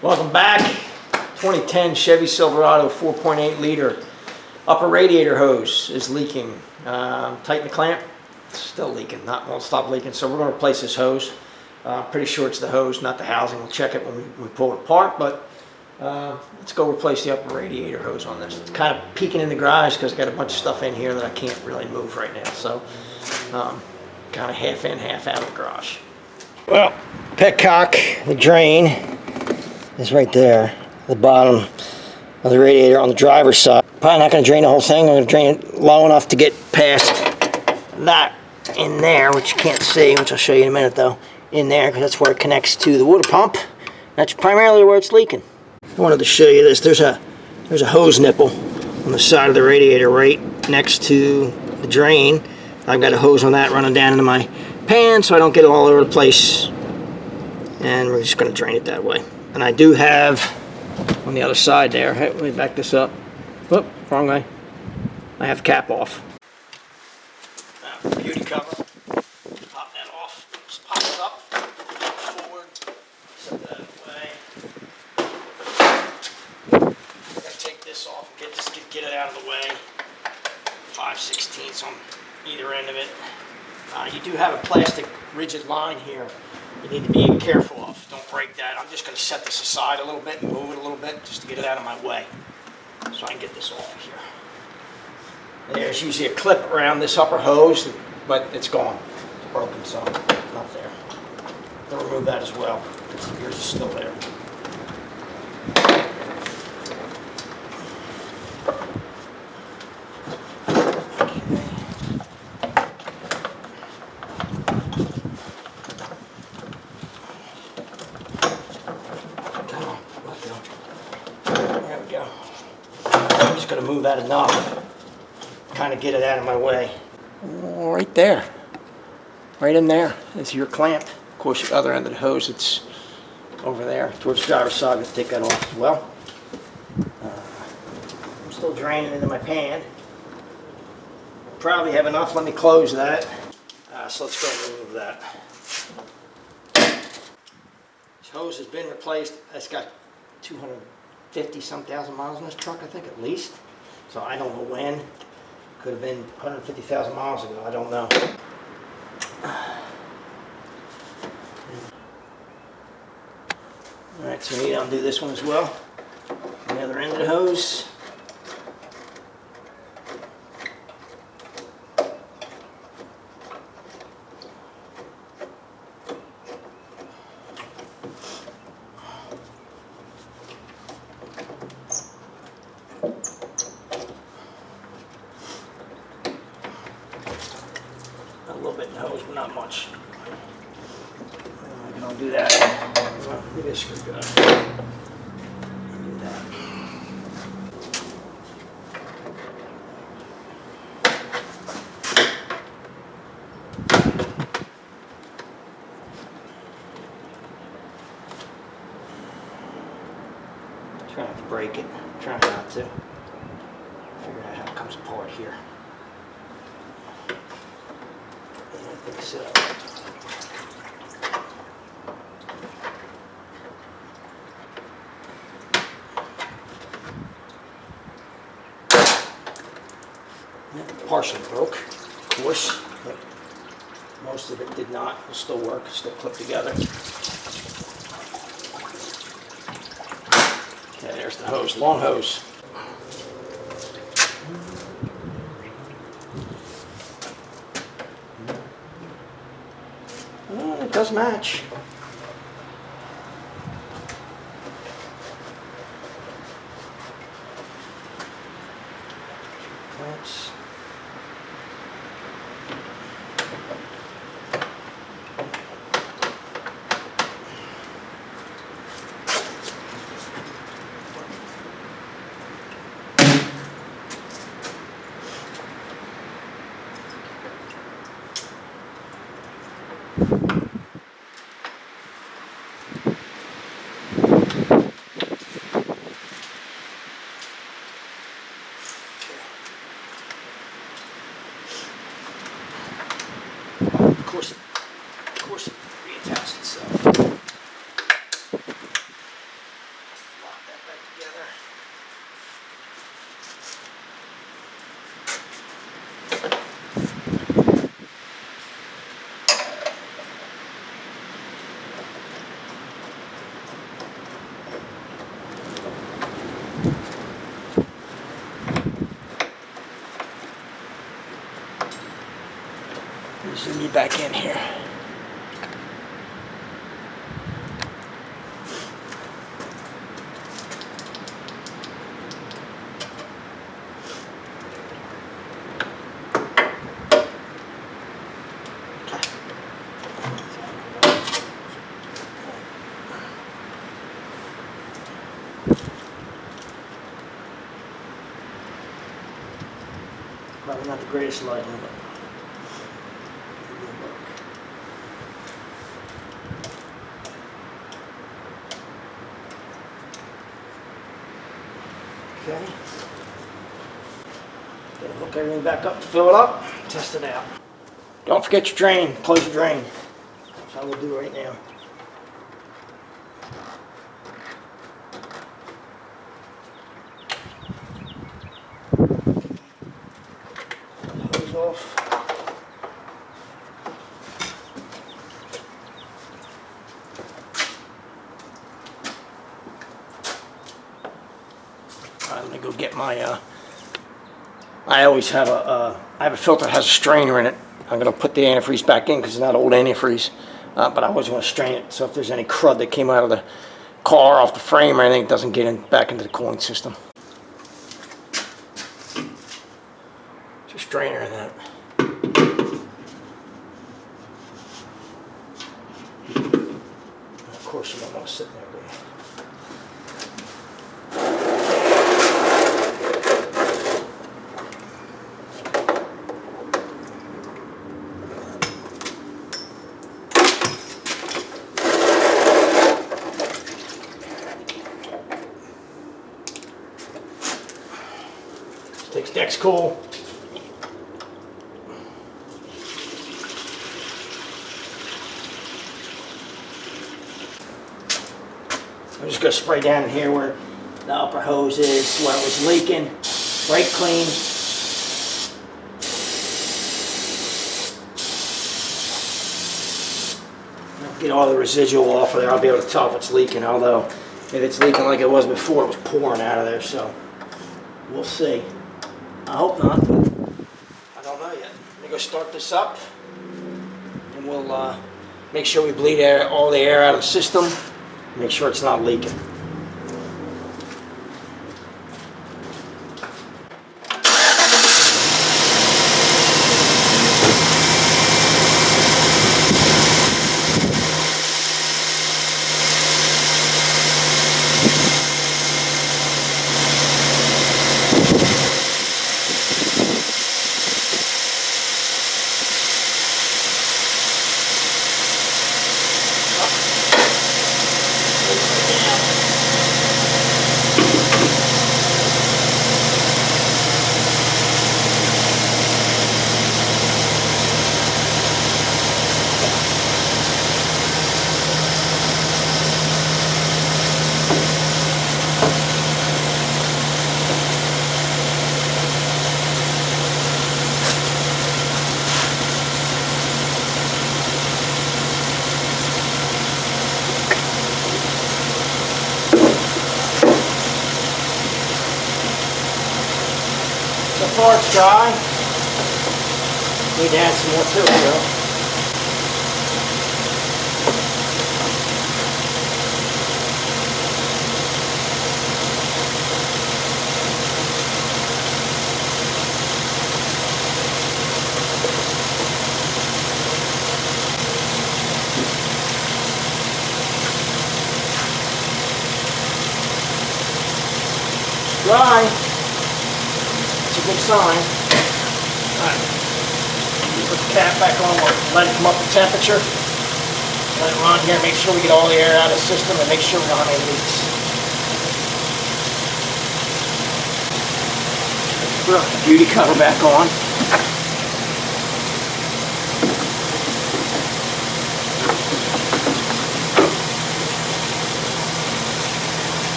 Welcome back. 2010 Chevy Silverado 4.8 liter upper radiator hose is leaking. Tighten the clamp, still leaking, won't stop leaking. So we're going to replace this hose. Pretty sure it's the hose, not the housing. We'll check it when we pull it apart, but let's go replace the upper radiator hose on this. It's kind of peeking in the garage because I've got a bunch of stuff in here that I can't really move right now. So kind of half in, half out of the garage. Well, petcock, the drain is right there, the bottom of the radiator on the driver's side. Probably not going to drain the whole thing. I'm going to drain it low enough to get past that in there, which you can't see, which I'll show you in a minute though, in there, because that's where it connects to the water pump. That's primarily where it's leaking. I wanted to show you this. There's a hose nipple on the side of the radiator right next to the drain. I've got a hose on that running down into my pan so I don't get it all over the place, and we're just going to drain it that way. And I do have on the other side there, hey, let me back this up. Whoop, wrong way. I have the cap off. Beauty cover. Pop that off. Just pop it up. Forward. Set that away. I gotta take this off and get it out of the way. 5/16 on either end of it. You do have a plastic rigid line here you need to be careful of. Don't break that. I'm just going to set this aside a little bit and move it a little bit just to get it out of my way so I can get this off of here. There's usually a clip around this upper hose, but it's gone. It's broken, so not there. I'll remove that as well because yours is still there. I'm just going to move that enough, kind of get it out of my way. Right there, right in there is your clamp. Of course, the other end of the hose, it's over there towards the driver's side. I'm going to take that off as well. I'm still draining into my pan. Probably have enough. Let me close that. So let's go and remove that. This hose has been replaced. It's got 250-some thousand miles on this truck, I think, at least. So I don't know when. Could have been 150,000 miles ago. I don't know. Alright, so we need to undo this one as well. On the other end of the hose. A little bit in the hose, but not much. I can undo that. Well, maybe a screwdriver. Undo that. Try not to break it. Try not to. Figure out how it comes apart here. Fix it up. Partially broke, of course, but most of it did not. It'll still work, it's still clipped together. Okay, there's the hose, long hose. It does match. Clamps. you back in here. Probably not the greatest lighting, but it'll work. Okay. Gonna hook everything back up, fill it up, test it out. Don't forget your drain, close your drain. That's how we'll do right now. Hose off. Alright, let me go get my, I always have I have a filter that has a strainer in it. I'm going to put the antifreeze back in because it's not old antifreeze, but I always want to strain it so if there's any crud that came out of the car, off the frame or anything, it doesn't get back into the cooling system. It's a strainer in that. And of course you don't want to sit there, do you? Takes deck's cool. I'm just going to spray down in here where the upper hose is, where it was leaking. Brake clean. Get all the residual off of there. I'll be able to tell if it's leaking, although if it's leaking like it was before, it was pouring out of there, so we'll see. I hope not, but I don't know yet. Let me go start this up, and we'll make sure we bleed all the air out of the system, make sure it's not leaking. So far it's dry. Need to add some more to it though. It's dry. Good sign. Alright. Put the cap back on, we'll let it come up to temperature. Let it run here, make sure we get all the air out of the system and make sure we don't have any leaks. Put the beauty cover back on.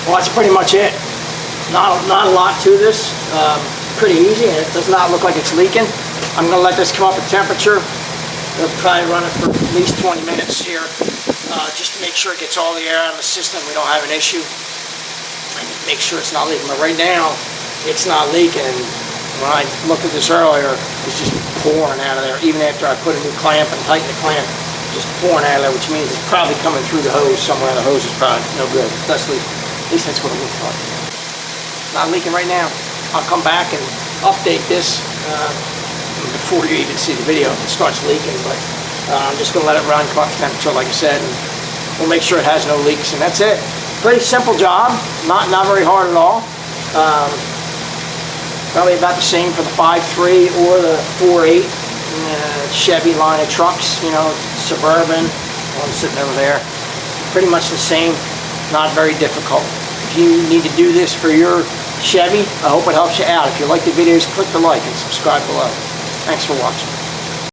Well, that's pretty much it. Not a lot to this. Pretty easy, and it does not look like it's leaking. I'm going to let this come up at temperature. We'll probably run it for at least 20 minutes here, just to make sure it gets all the air out of the system. We don't have an issue. And make sure it's not leaking. But right now, it's not leaking. When I looked at this earlier, it's just pouring out of there. Even after I put a new clamp and tighten the clamp, just pouring out of there, which means it's probably coming through the hose somewhere. The hose is probably no good. That's leaking. At least that's what it looks like. Not leaking right now. I'll come back and update this before you even see the video if it starts leaking, but I'm just going to let it run, come up to temperature like I said, and we'll make sure it has no leaks, and that's it. Pretty simple job, not very hard at all. Probably about the same for the 5.3 or the 4.8 Chevy line of trucks, you know, Suburban, one sitting over there. Pretty much the same, not very difficult. If you need to do this for your Chevy, I hope it helps you out. If you like the videos, click the like and subscribe below. Thanks for watching.